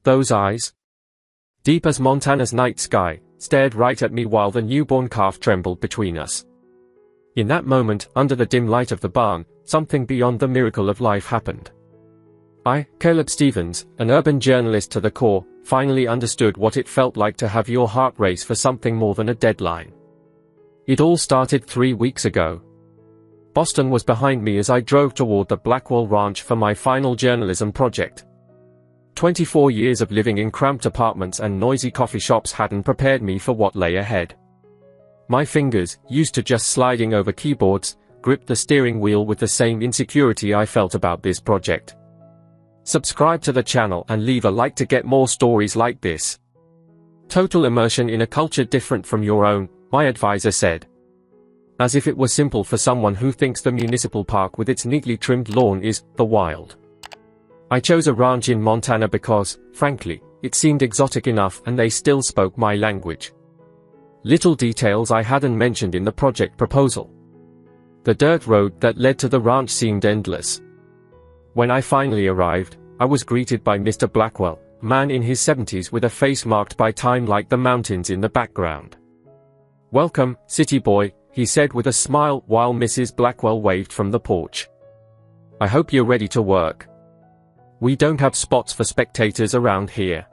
Those eyes, deep as Montana's night sky, stared right at me while the newborn calf trembled between us. In that moment, under the dim light of the barn, something beyond the miracle of life happened. I, Caleb Stevens, an urban journalist to the core, finally understood what it felt like to have your heart race for something more than a deadline. It all started 3 weeks ago. Boston was behind me as I drove toward the Blackwell Ranch for my final journalism project. 24 years of living in cramped apartments and noisy coffee shops hadn't prepared me for what lay ahead. My fingers, used to just sliding over keyboards, gripped the steering wheel with the same insecurity I felt about this project. Subscribe to the channel and leave a like to get more stories like this. Total immersion in a culture different from your own, my advisor said. As if it were simple for someone who thinks the municipal park with its neatly trimmed lawn is the wild. I chose a ranch in Montana because, frankly, it seemed exotic enough and they still spoke my language. Little details I hadn't mentioned in the project proposal. The dirt road that led to the ranch seemed endless. When I finally arrived, I was greeted by Mr. Blackwell, a man in his 70s with a face marked by time like the mountains in the background. "Welcome, city boy," he said with a smile while Mrs. Blackwell waved from the porch. "I hope you're ready to work. We don't have spots for spectators around here."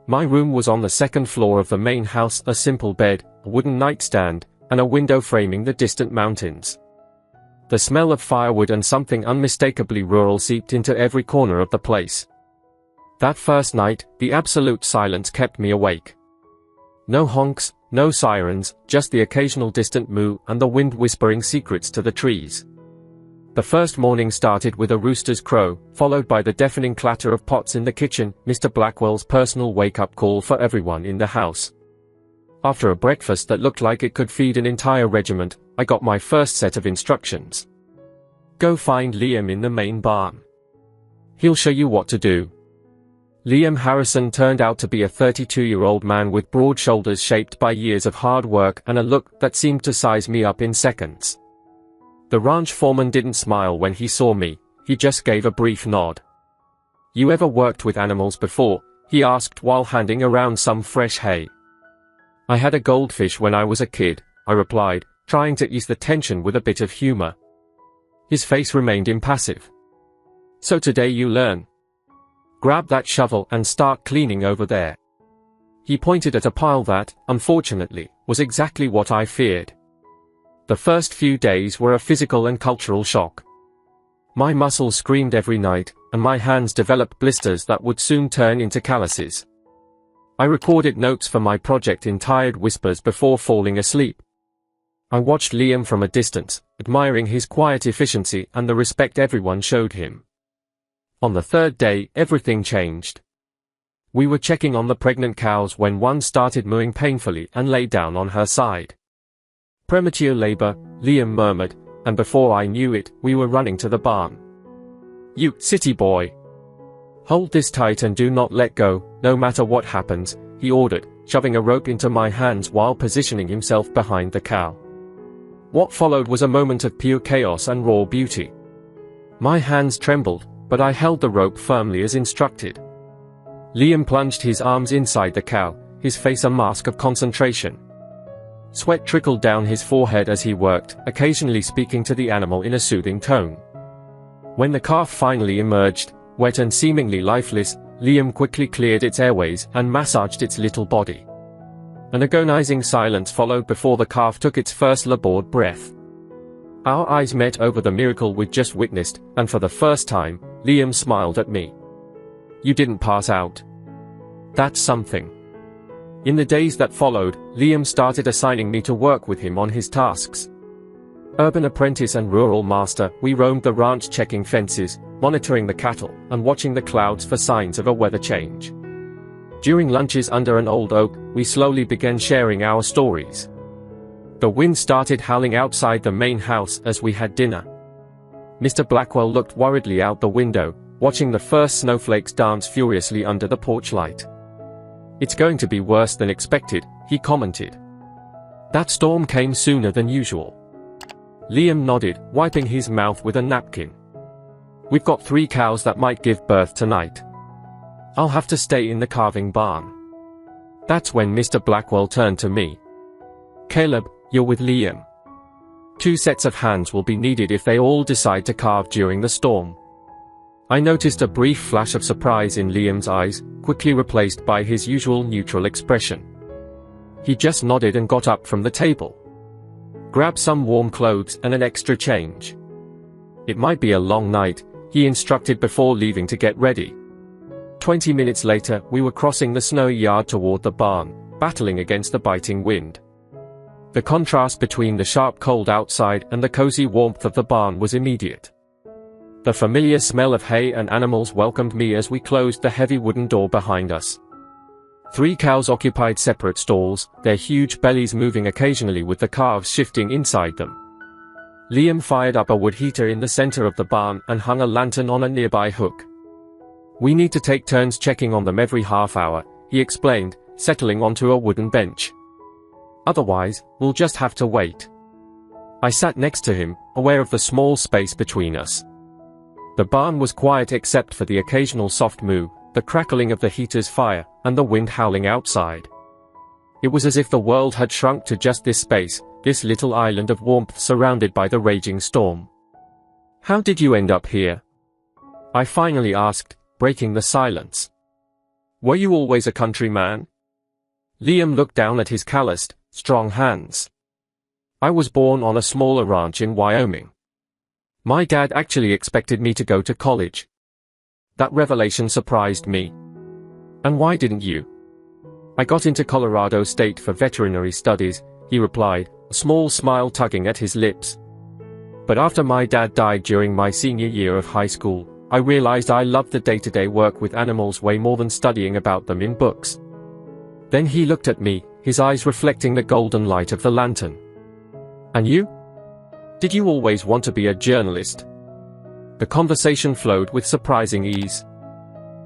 My room was on the second floor of the main house, a simple bed, a wooden nightstand, and a window framing the distant mountains. The smell of firewood and something unmistakably rural seeped into every corner of the place. That first night, the absolute silence kept me awake. No honks, no sirens, just the occasional distant moo and the wind whispering secrets to the trees. The first morning started with a rooster's crow, followed by the deafening clatter of pots in the kitchen, Mr. Blackwell's personal wake-up call for everyone in the house. After a breakfast that looked like it could feed an entire regiment, I got my first set of instructions. Go find Liam in the main barn. He'll show you what to do. Liam Harrison turned out to be a 32-year-old man with broad shoulders shaped by years of hard work and a look that seemed to size me up in seconds. The ranch foreman didn't smile when he saw me, he just gave a brief nod. "You ever worked with animals before?" he asked while handing around some fresh hay. "I had a goldfish when I was a kid," I replied, trying to ease the tension with a bit of humor. His face remained impassive. "So today you learn. Grab that shovel and start cleaning over there." He pointed at a pile that, unfortunately, was exactly what I feared. The first few days were a physical and cultural shock. My muscles screamed every night, and my hands developed blisters that would soon turn into calluses. I recorded notes for my project in tired whispers before falling asleep. I watched Liam from a distance, admiring his quiet efficiency and the respect everyone showed him. On the third day, everything changed. We were checking on the pregnant cows when one started mooing painfully and lay down on her side. "Premature labor," Liam murmured, and before I knew it, we were running to the barn. "You, city boy. Hold this tight and do not let go, no matter what happens," he ordered, shoving a rope into my hands while positioning himself behind the cow. What followed was a moment of pure chaos and raw beauty. My hands trembled, but I held the rope firmly as instructed. Liam plunged his arms inside the cow, his face a mask of concentration. Sweat trickled down his forehead as he worked, occasionally speaking to the animal in a soothing tone. When the calf finally emerged, wet and seemingly lifeless, Liam quickly cleared its airways and massaged its little body. An agonizing silence followed before the calf took its first labored breath. Our eyes met over the miracle we'd just witnessed, and for the first time, Liam smiled at me. "You didn't pass out. That's something." In the days that followed, Liam started assigning me to work with him on his tasks. Urban apprentice and rural master, we roamed the ranch checking fences, monitoring the cattle, and watching the clouds for signs of a weather change. During lunches under an old oak, we slowly began sharing our stories. The wind started howling outside the main house as we had dinner. Mr. Blackwell looked worriedly out the window, watching the first snowflakes dance furiously under the porch light. "It's going to be worse than expected," he commented. "That storm came sooner than usual." Liam nodded, wiping his mouth with a napkin. "We've got 3 cows that might give birth tonight." I'll have to stay in the carving barn. That's when Mr. Blackwell turned to me. Caleb, you're with Liam. 2 sets of hands will be needed if they all decide to carve during the storm. I noticed a brief flash of surprise in Liam's eyes, quickly replaced by his usual neutral expression. He just nodded and got up from the table. Grab some warm clothes and an extra change. It might be a long night, he instructed before leaving to get ready. 20 minutes later, we were crossing the snowy yard toward the barn, battling against the biting wind. The contrast between the sharp cold outside and the cozy warmth of the barn was immediate. The familiar smell of hay and animals welcomed me as we closed the heavy wooden door behind us. 3 cows occupied separate stalls, their huge bellies moving occasionally with the calves shifting inside them. Liam fired up a wood heater in the center of the barn and hung a lantern on a nearby hook. We need to take turns checking on them every half hour, he explained, settling onto a wooden bench. Otherwise, we'll just have to wait. I sat next to him, aware of the small space between us. The barn was quiet except for the occasional soft moo, the crackling of the heater's fire, and the wind howling outside. It was as if the world had shrunk to just this space, this little island of warmth surrounded by the raging storm. How did you end up here? I finally asked, breaking the silence. Were you always a countryman? Liam looked down at his calloused, strong hands. I was born on a smaller ranch in Wyoming. My dad actually expected me to go to college. That revelation surprised me. And why didn't you? I got into Colorado State for veterinary studies, he replied, a small smile tugging at his lips. But after my dad died during my senior year of high school, I realized I loved the day-to-day work with animals way more than studying about them in books. Then he looked at me, his eyes reflecting the golden light of the lantern. And you? Did you always want to be a journalist? The conversation flowed with surprising ease.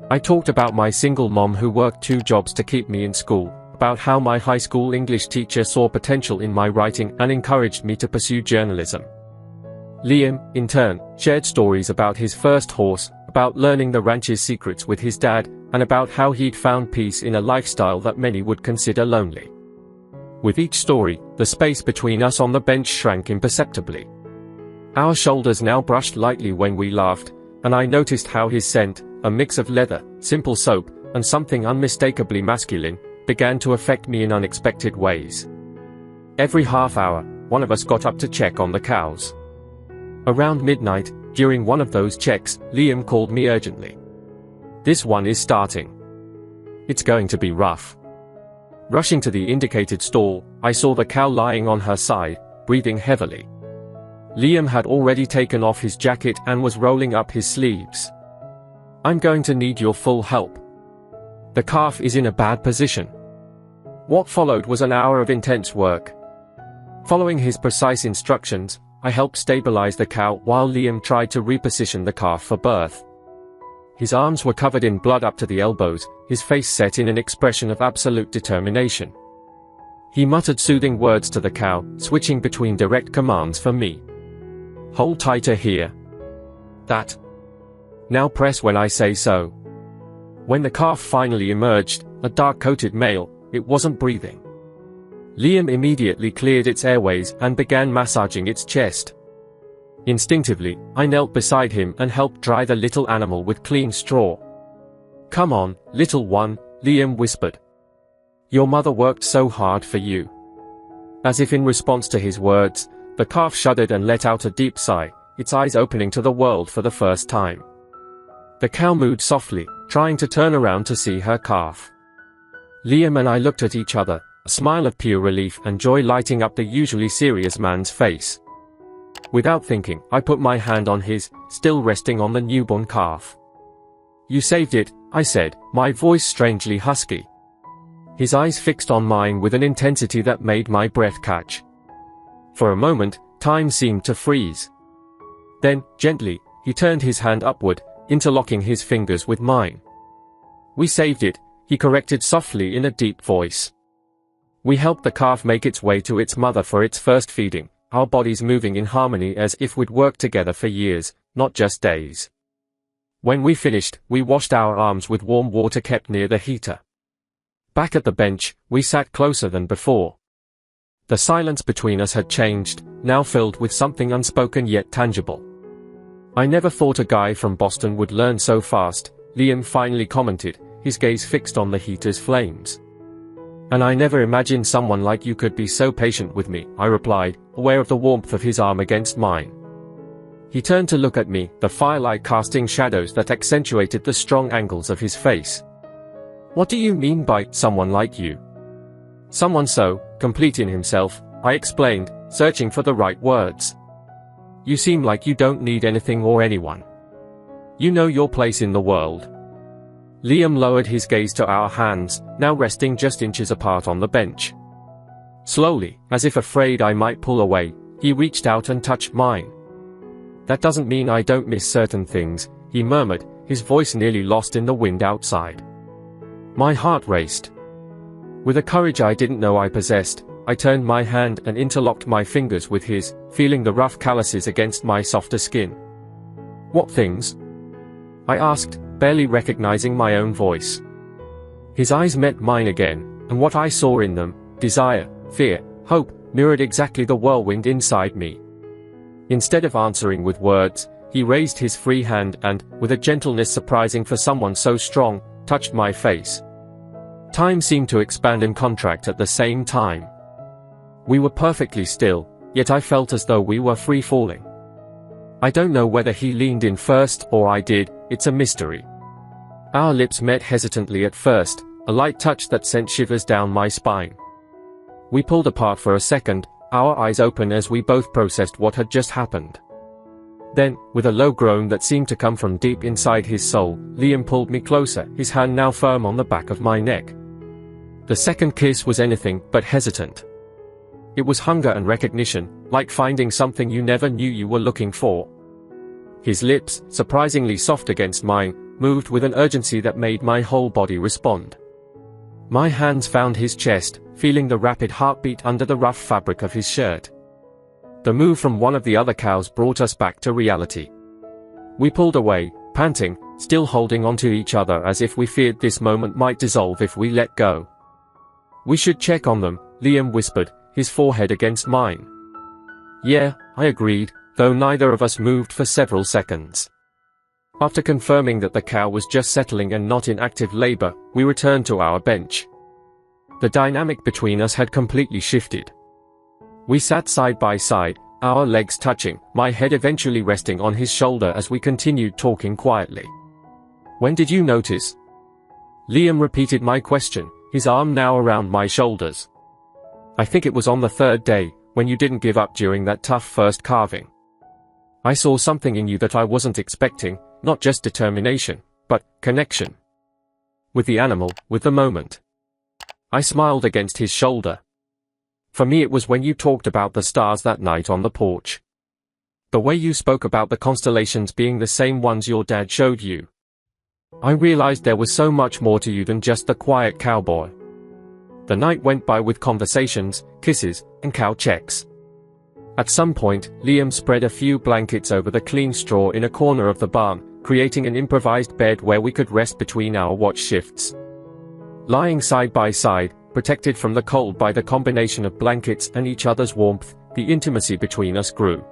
I talked about my single mom who worked 2 jobs to keep me in school, about how my high school English teacher saw potential in my writing and encouraged me to pursue journalism. Liam, in turn, shared stories about his first horse, about learning the ranch's secrets with his dad, and about how he'd found peace in a lifestyle that many would consider lonely. With each story, the space between us on the bench shrank imperceptibly. Our shoulders now brushed lightly when we laughed, and I noticed how his scent, a mix of leather, simple soap, and something unmistakably masculine, began to affect me in unexpected ways. Every half hour, one of us got up to check on the cows. Around midnight, during one of those checks, Liam called me urgently. This one is starting. It's going to be rough. Rushing to the indicated stall, I saw the cow lying on her side, breathing heavily. Liam had already taken off his jacket and was rolling up his sleeves. I'm going to need your full help. The calf is in a bad position. What followed was an hour of intense work. Following his precise instructions, I helped stabilize the cow while Liam tried to reposition the calf for birth. His arms were covered in blood up to the elbows, his face set in an expression of absolute determination. He muttered soothing words to the cow, switching between direct commands for me. Hold tighter here. That. Now press when I say so. When the calf finally emerged, a dark-coated male, it wasn't breathing. Liam immediately cleared its airways and began massaging its chest. Instinctively, I knelt beside him and helped dry the little animal with clean straw. Come on, little one, Liam whispered. Your mother worked so hard for you. As if in response to his words, the calf shuddered and let out a deep sigh, its eyes opening to the world for the first time. The cow mooed softly, trying to turn around to see her calf. Liam and I looked at each other, a smile of pure relief and joy lighting up the usually serious man's face. Without thinking, I put my hand on his, still resting on the newborn calf. You saved it, I said, my voice strangely husky. His eyes fixed on mine with an intensity that made my breath catch. For a moment, time seemed to freeze. Then, gently, he turned his hand upward, interlocking his fingers with mine. We saved it, he corrected softly in a deep voice. We helped the calf make its way to its mother for its first feeding, our bodies moving in harmony as if we'd worked together for years, not just days. When we finished, we washed our arms with warm water kept near the heater. Back at the bench, we sat closer than before. The silence between us had changed, now filled with something unspoken yet tangible. "I never thought a guy from Boston would learn so fast," Liam finally commented, his gaze fixed on the heater's flames. "And I never imagined someone like you could be so patient with me," I replied, aware of the warmth of his arm against mine. He turned to look at me, the firelight casting shadows that accentuated the strong angles of his face. "What do you mean by someone like you?" "Someone so complete in himself," I explained, searching for the right words. "You seem like you don't need anything or anyone. You know your place in the world." Liam lowered his gaze to our hands, now resting just inches apart on the bench. Slowly, as if afraid I might pull away, he reached out and touched mine. "That doesn't mean I don't miss certain things," he murmured, his voice nearly lost in the wind outside. My heart raced. With a courage I didn't know I possessed, I turned my hand and interlocked my fingers with his, feeling the rough calluses against my softer skin. "What things?" I asked, barely recognizing my own voice. His eyes met mine again, and what I saw in them, desire, fear, hope, mirrored exactly the whirlwind inside me. Instead of answering with words, he raised his free hand and, with a gentleness surprising for someone so strong, touched my face. Time seemed to expand and contract at the same time. We were perfectly still, yet I felt as though we were free-falling. I don't know whether he leaned in first or I did, it's a mystery. Our lips met hesitantly at first, a light touch that sent shivers down my spine. We pulled apart for a second, our eyes open as we both processed what had just happened. Then, with a low groan that seemed to come from deep inside his soul, Liam pulled me closer, his hand now firm on the back of my neck. The second kiss was anything but hesitant. It was hunger and recognition, like finding something you never knew you were looking for. His lips, surprisingly soft against mine, moved with an urgency that made my whole body respond. My hands found his chest, feeling the rapid heartbeat under the rough fabric of his shirt. The move from one of the other cows brought us back to reality. We pulled away, panting, still holding onto each other as if we feared this moment might dissolve if we let go. "We should check on them," Liam whispered, his forehead against mine. "Yeah," I agreed, though neither of us moved for several seconds. After confirming that the cow was just settling and not in active labor, we returned to our bench. The dynamic between us had completely shifted. We sat side by side, our legs touching, my head eventually resting on his shoulder as we continued talking quietly. "When did you notice?" Liam repeated my question, his arm now around my shoulders. "I think it was on the third day, when you didn't give up during that tough first carving. I saw something in you that I wasn't expecting, not just determination, but connection. With the animal, with the moment." I smiled against his shoulder. "For me it was when you talked about the stars that night on the porch. The way you spoke about the constellations being the same ones your dad showed you. I realized there was so much more to you than just the quiet cowboy." The night went by with conversations, kisses, and cow checks. At some point, Liam spread a few blankets over the clean straw in a corner of the barn, creating an improvised bed where we could rest between our watch shifts. Lying side by side, protected from the cold by the combination of blankets and each other's warmth, the intimacy between us grew.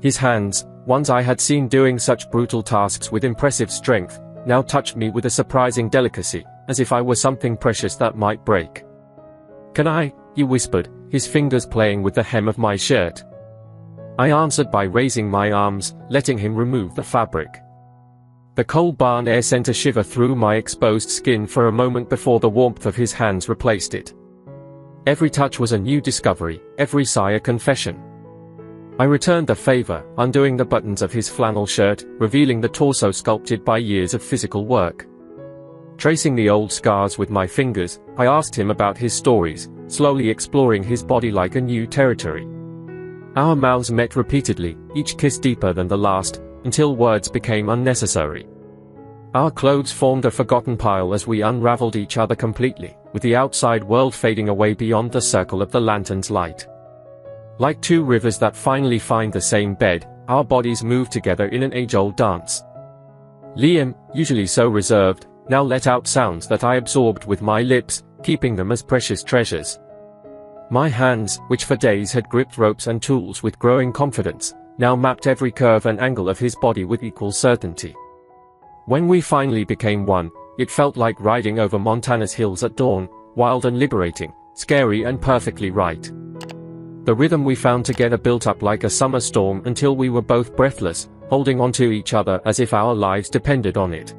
His hands, ones I had seen doing such brutal tasks with impressive strength, now touched me with a surprising delicacy, as if I were something precious that might break. "Can I?" he whispered, his fingers playing with the hem of my shirt. I answered by raising my arms, letting him remove the fabric. The cold barn air sent a shiver through my exposed skin for a moment before the warmth of his hands replaced it. Every touch was a new discovery, every sigh a confession. I returned the favor, undoing the buttons of his flannel shirt, revealing the torso sculpted by years of physical work. Tracing the old scars with my fingers, I asked him about his stories, slowly exploring his body like a new territory. Our mouths met repeatedly, each kiss deeper than the last, until words became unnecessary. Our clothes formed a forgotten pile as we unraveled each other completely, with the outside world fading away beyond the circle of the lantern's light. Like two rivers that finally find the same bed, our bodies moved together in an age-old dance. Liam, usually so reserved, now let out sounds that I absorbed with my lips, keeping them as precious treasures. My hands, which for days had gripped ropes and tools with growing confidence, now mapped every curve and angle of his body with equal certainty. When we finally became one, it felt like riding over Montana's hills at dawn, wild and liberating, scary and perfectly right. The rhythm we found together built up like a summer storm until we were both breathless, holding onto each other as if our lives depended on it.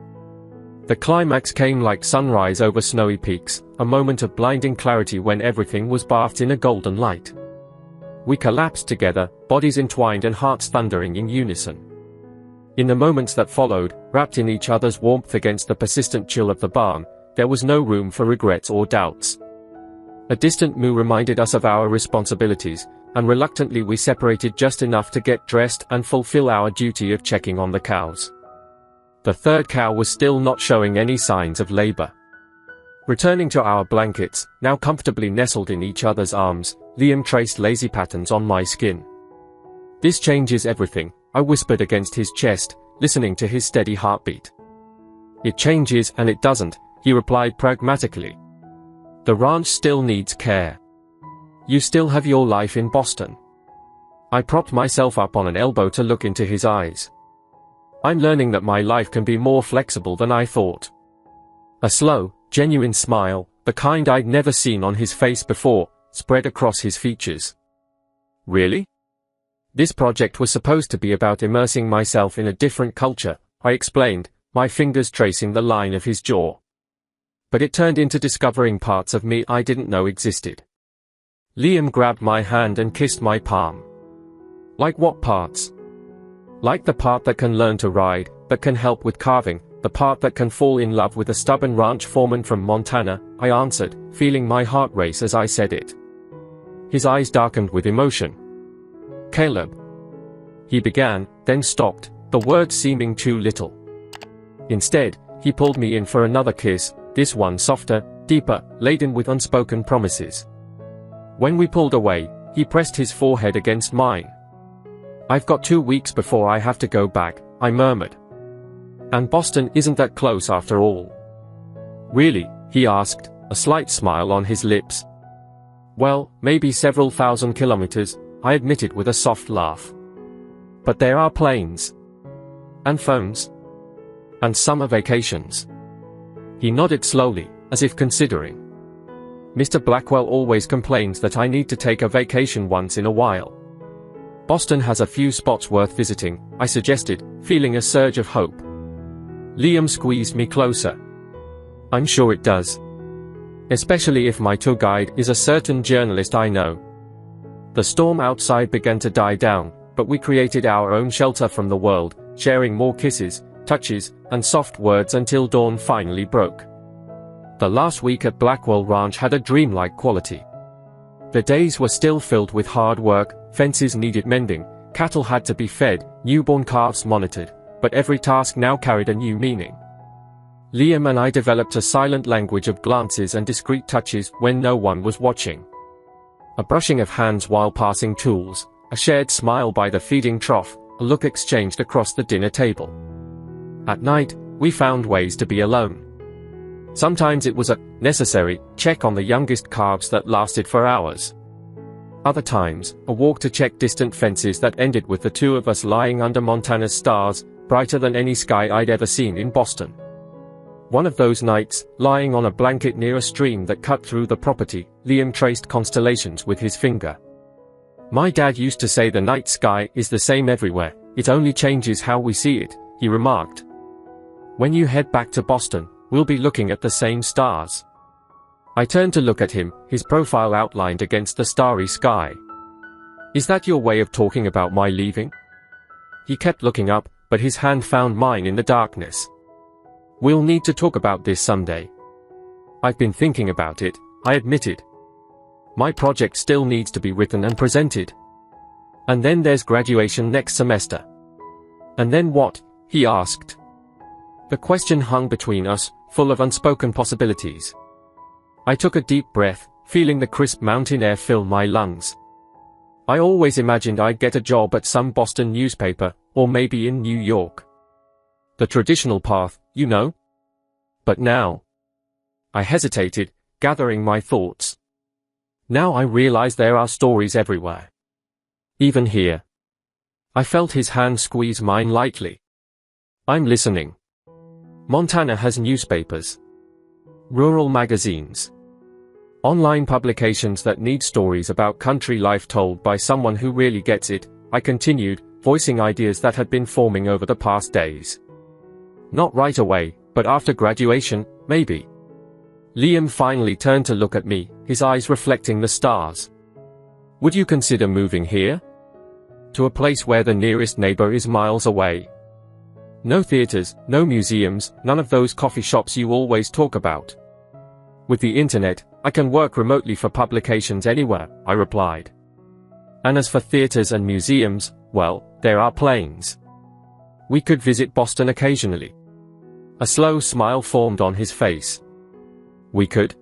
The climax came like sunrise over snowy peaks, a moment of blinding clarity when everything was bathed in a golden light. We collapsed together, bodies entwined and hearts thundering in unison. In the moments that followed, wrapped in each other's warmth against the persistent chill of the barn, there was no room for regrets or doubts. A distant moo reminded us of our responsibilities, and reluctantly we separated just enough to get dressed and fulfill our duty of checking on the cows. The third cow was still not showing any signs of labor. Returning to our blankets, now comfortably nestled in each other's arms, Liam traced lazy patterns on my skin. "This changes everything," I whispered against his chest, listening to his steady heartbeat. "It changes and it doesn't," he replied pragmatically. "The ranch still needs care. You still have your life in Boston." I propped myself up on an elbow to look into his eyes. "I'm learning that my life can be more flexible than I thought." A slow, genuine smile, the kind I'd never seen on his face before, spread across his features. "Really?" "This project was supposed to be about immersing myself in a different culture," I explained, my fingers tracing the line of his jaw. "But it turned into discovering parts of me I didn't know existed." Liam grabbed my hand and kissed my palm. "Like what parts?" "Like the part that can learn to ride, that can help with carving, the part that can fall in love with a stubborn ranch foreman from Montana," I answered, feeling my heart race as I said it. His eyes darkened with emotion. "Caleb," he began, then stopped, the words seeming too little. Instead, he pulled me in for another kiss, this one softer, deeper, laden with unspoken promises. When we pulled away, he pressed his forehead against mine. "I've got 2 weeks before I have to go back," I murmured. "And Boston isn't that close after all." "Really?" he asked, a slight smile on his lips. "Well, maybe several thousand kilometers," I admitted with a soft laugh. "But there are planes. And phones. And summer vacations." He nodded slowly, as if considering. "Mr. Blackwell always complains that I need to take a vacation once in a while." "Boston has a few spots worth visiting," I suggested, feeling a surge of hope. Liam squeezed me closer. "I'm sure it does. Especially if my tour guide is a certain journalist I know." The storm outside began to die down, but we created our own shelter from the world, sharing more kisses, touches, and soft words until dawn finally broke. The last week at Blackwell Ranch had a dreamlike quality. The days were still filled with hard work, fences needed mending, cattle had to be fed, newborn calves monitored, but every task now carried a new meaning. Liam and I developed a silent language of glances and discreet touches when no one was watching. A brushing of hands while passing tools, a shared smile by the feeding trough, a look exchanged across the dinner table. At night, we found ways to be alone. Sometimes it was a necessary check on the youngest calves that lasted for hours. Other times, a walk to check distant fences that ended with the two of us lying under Montana's stars, brighter than any sky I'd ever seen in Boston. One of those nights, lying on a blanket near a stream that cut through the property, Liam traced constellations with his finger. "My dad used to say the night sky is the same everywhere, it only changes how we see it," he remarked. "When you head back to Boston, we'll be looking at the same stars." I turned to look at him, his profile outlined against the starry sky. "Is that your way of talking about my leaving?" He kept looking up, but his hand found mine in the darkness. "We'll need to talk about this someday." "I've been thinking about it," I admitted. "My project still needs to be written and presented. And then there's graduation next semester." "And then what?" he asked. The question hung between us, full of unspoken possibilities. I took a deep breath, feeling the crisp mountain air fill my lungs. I always imagined I'd get a job at some Boston newspaper, or maybe in New York. The traditional path, you know? But now. I hesitated, gathering my thoughts. Now I realize there are stories everywhere. Even here. I felt his hand squeeze mine lightly. I'm listening. Montana has newspapers. Rural magazines. Online publications that need stories about country life told by someone who really gets it, I continued, voicing ideas that had been forming over the past days. Not right away, but after graduation, maybe. Liam finally turned to look at me, his eyes reflecting the stars. Would you consider moving here? To a place where the nearest neighbor is miles away. No theaters, no museums, none of those coffee shops you always talk about. With the internet, I can work remotely for publications anywhere, I replied. And as for theaters and museums, well, there are planes. We could visit Boston occasionally. A slow smile formed on his face. We could?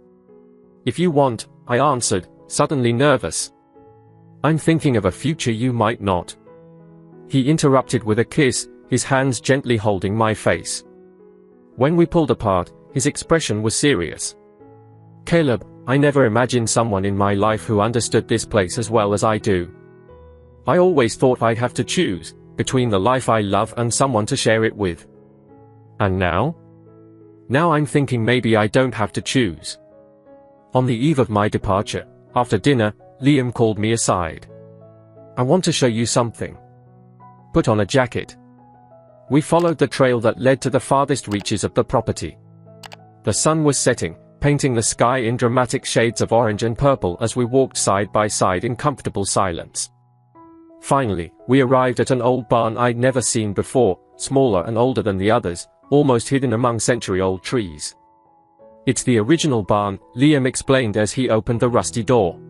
If you want, I answered, suddenly nervous. I'm thinking of a future you might not. He interrupted with a kiss, his hands gently holding my face. When we pulled apart, his expression was serious. Caleb, I never imagined someone in my life who understood this place as well as I do. I always thought I'd have to choose between the life I love and someone to share it with. And now? Now I'm thinking maybe I don't have to choose. On the eve of my departure, after dinner, Liam called me aside. I want to show you something. Put on a jacket. We followed the trail that led to the farthest reaches of the property. The sun was setting, painting the sky in dramatic shades of orange and purple as we walked side by side in comfortable silence. Finally, we arrived at an old barn I'd never seen before, smaller and older than the others, almost hidden among century-old trees. It's the original barn, Liam explained as he opened the rusty door.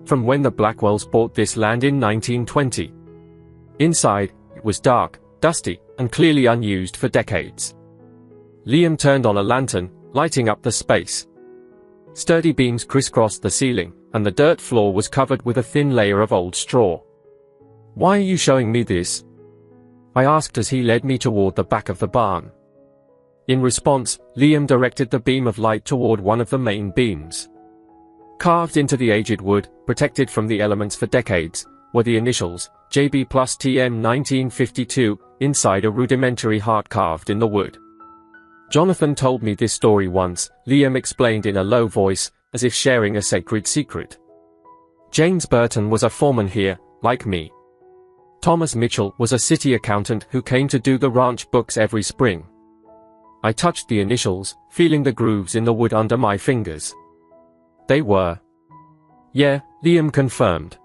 From when the Blackwells bought this land in 1920. Inside, it was dark, dusty, and clearly unused for decades. Liam turned on a lantern, lighting up the space. Sturdy beams crisscrossed the ceiling, and the dirt floor was covered with a thin layer of old straw. Why are you showing me this? I asked as he led me toward the back of the barn. In response, Liam directed the beam of light toward one of the main beams. Carved into the aged wood, protected from the elements for decades, were the initials, JB plus TM 1952, inside a rudimentary heart carved in the wood. Jonathan told me this story once, Liam explained in a low voice, as if sharing a sacred secret. James Burton was a foreman here, like me. Thomas Mitchell was a city accountant who came to do the ranch books every spring. I touched the initials, feeling the grooves in the wood under my fingers. They were. Yeah, Liam confirmed.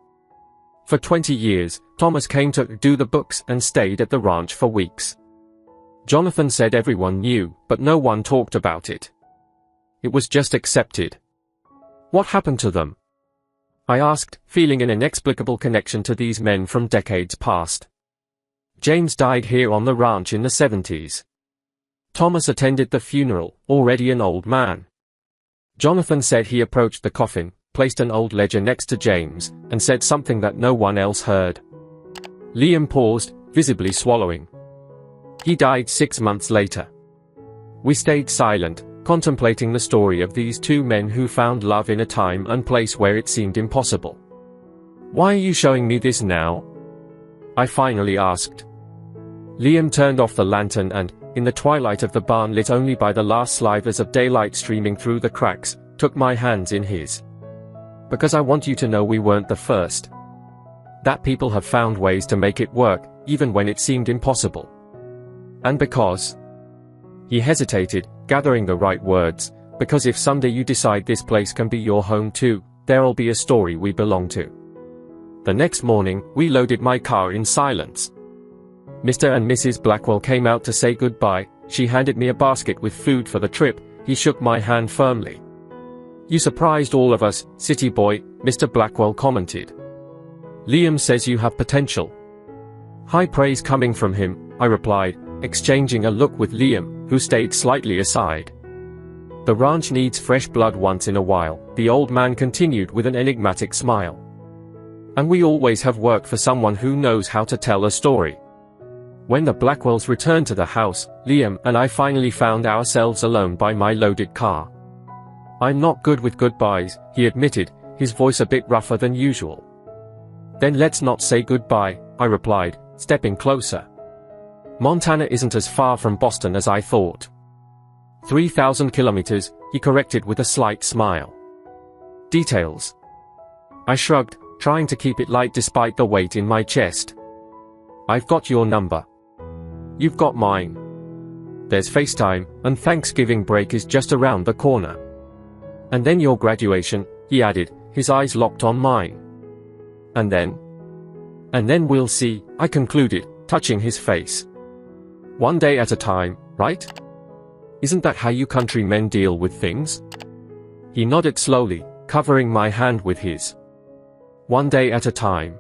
For 20 years, Thomas came to do the books and stayed at the ranch for weeks. Jonathan said everyone knew, but no one talked about it. It was just accepted. What happened to them? I asked, feeling an inexplicable connection to these men from decades past. James died here on the ranch in the 70s. Thomas attended the funeral, already an old man. Jonathan said he approached the coffin, placed an old ledger next to James, and said something that no one else heard. Liam paused, visibly swallowing. He died 6 months later. We stayed silent, contemplating the story of these two men who found love in a time and place where it seemed impossible. Why are you showing me this now? I finally asked. Liam turned off the lantern and, in the twilight of the barn lit only by the last slivers of daylight streaming through the cracks, took my hands in his. Because I want you to know we weren't the first. That people have found ways to make it work, even when it seemed impossible. And because... He hesitated, gathering the right words, because if someday you decide this place can be your home too, there'll be a story we belong to. The next morning, we loaded my car in silence. Mr. and Mrs. Blackwell came out to say goodbye. She handed me a basket with food for the trip. He shook my hand firmly. You surprised all of us, city boy, Mr. Blackwell commented. Liam says you have potential. High praise coming from him, I replied, exchanging a look with Liam, who stayed slightly aside. The ranch needs fresh blood once in a while, the old man continued with an enigmatic smile. And we always have work for someone who knows how to tell a story. When the Blackwells returned to the house, Liam and I finally found ourselves alone by my loaded car. "I'm not good with goodbyes," he admitted, his voice a bit rougher than usual. "Then let's not say goodbye," I replied, stepping closer. "Montana isn't as far from Boston as I thought." 3,000 kilometers, he corrected with a slight smile. "Details." I shrugged, trying to keep it light despite the weight in my chest. "I've got your number. You've got mine. There's FaceTime, and Thanksgiving break is just around the corner. And then your graduation," he added, his eyes locked on mine. "And then?" "And then we'll see," I concluded, touching his face. "One day at a time, right? Isn't that how you countrymen deal with things?" He nodded slowly, covering my hand with his. "One day at a time."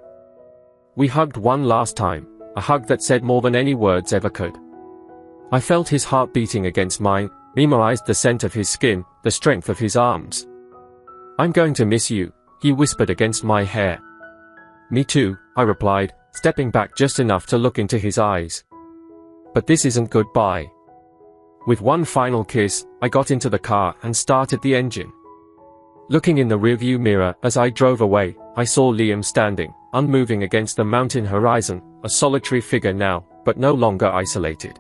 We hugged one last time, a hug that said more than any words ever could. I felt his heart beating against mine, memorized the scent of his skin, the strength of his arms. "I'm going to miss you," he whispered against my hair. "Me too," I replied, stepping back just enough to look into his eyes. "But this isn't goodbye." With one final kiss, I got into the car and started the engine. Looking in the rearview mirror as I drove away, I saw Liam standing, unmoving against the mountain horizon, a solitary figure now, but no longer isolated.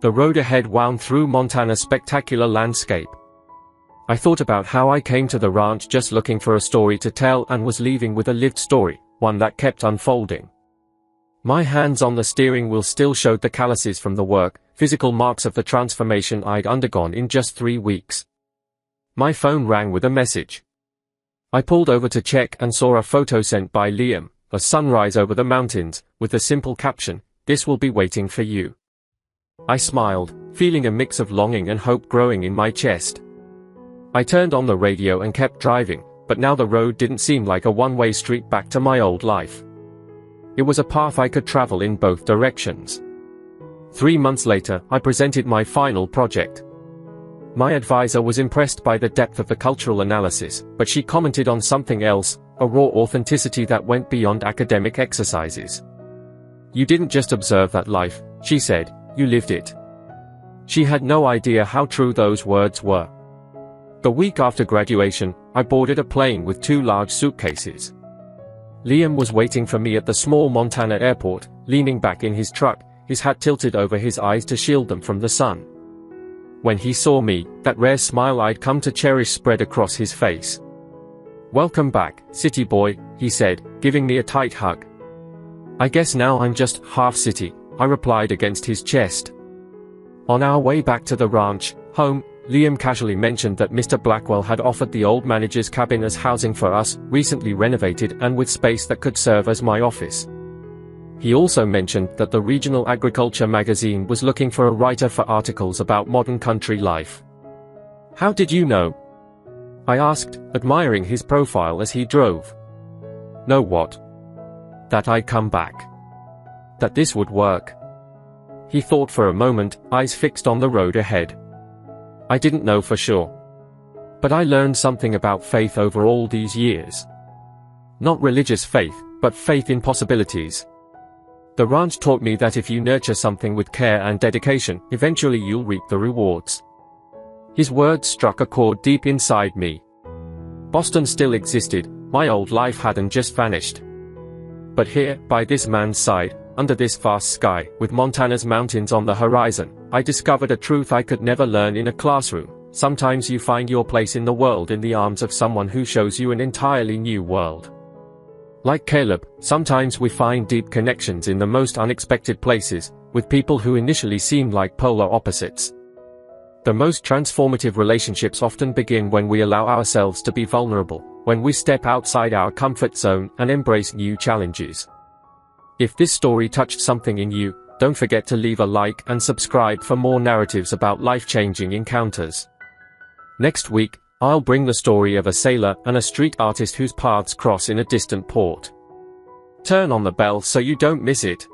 The road ahead wound through Montana's spectacular landscape. I thought about how I came to the ranch just looking for a story to tell and was leaving with a lived story, one that kept unfolding. My hands on the steering wheel still showed the calluses from the work, physical marks of the transformation I'd undergone in just 3 weeks. My phone rang with a message. I pulled over to check and saw a photo sent by Liam, a sunrise over the mountains, with the simple caption, "This will be waiting for you." I smiled, feeling a mix of longing and hope growing in my chest. I turned on the radio and kept driving, but now the road didn't seem like a one-way street back to my old life. It was a path I could travel in both directions. 3 months later, I presented my final project. My advisor was impressed by the depth of the cultural analysis, but she commented on something else, a raw authenticity that went beyond academic exercises. "You didn't just observe that life," she said, "you lived it." She had no idea how true those words were. The week after graduation, I boarded a plane with 2 large suitcases. Liam was waiting for me at the small Montana airport, leaning back in his truck, his hat tilted over his eyes to shield them from the sun. When he saw me, that rare smile I'd come to cherish spread across his face. "Welcome back, city boy," he said, giving me a tight hug. "I guess now I'm just half city," I replied against his chest. On our way back to the ranch, home, Liam casually mentioned that Mr. Blackwell had offered the old manager's cabin as housing for us, recently renovated and with space that could serve as my office. He also mentioned that the regional agriculture magazine was looking for a writer for articles about modern country life. "How did you know?" I asked, admiring his profile as he drove. "Know what?" "That I'd come back. That this would work." He thought for a moment, eyes fixed on the road ahead. "I didn't know for sure. But I learned something about faith over all these years. Not religious faith, but faith in possibilities. The ranch taught me that if you nurture something with care and dedication, eventually you'll reap the rewards." His words struck a chord deep inside me. Boston still existed, my old life hadn't just vanished. But here, by this man's side, under this vast sky, with Montana's mountains on the horizon, I discovered a truth I could never learn in a classroom. Sometimes you find your place in the world in the arms of someone who shows you an entirely new world. Like Caleb, sometimes we find deep connections in the most unexpected places, with people who initially seem like polar opposites. The most transformative relationships often begin when we allow ourselves to be vulnerable, when we step outside our comfort zone and embrace new challenges. If this story touched something in you, don't forget to leave a like and subscribe for more narratives about life-changing encounters. Next week, I'll bring the story of a sailor and a street artist whose paths cross in a distant port. Turn on the bell so you don't miss it.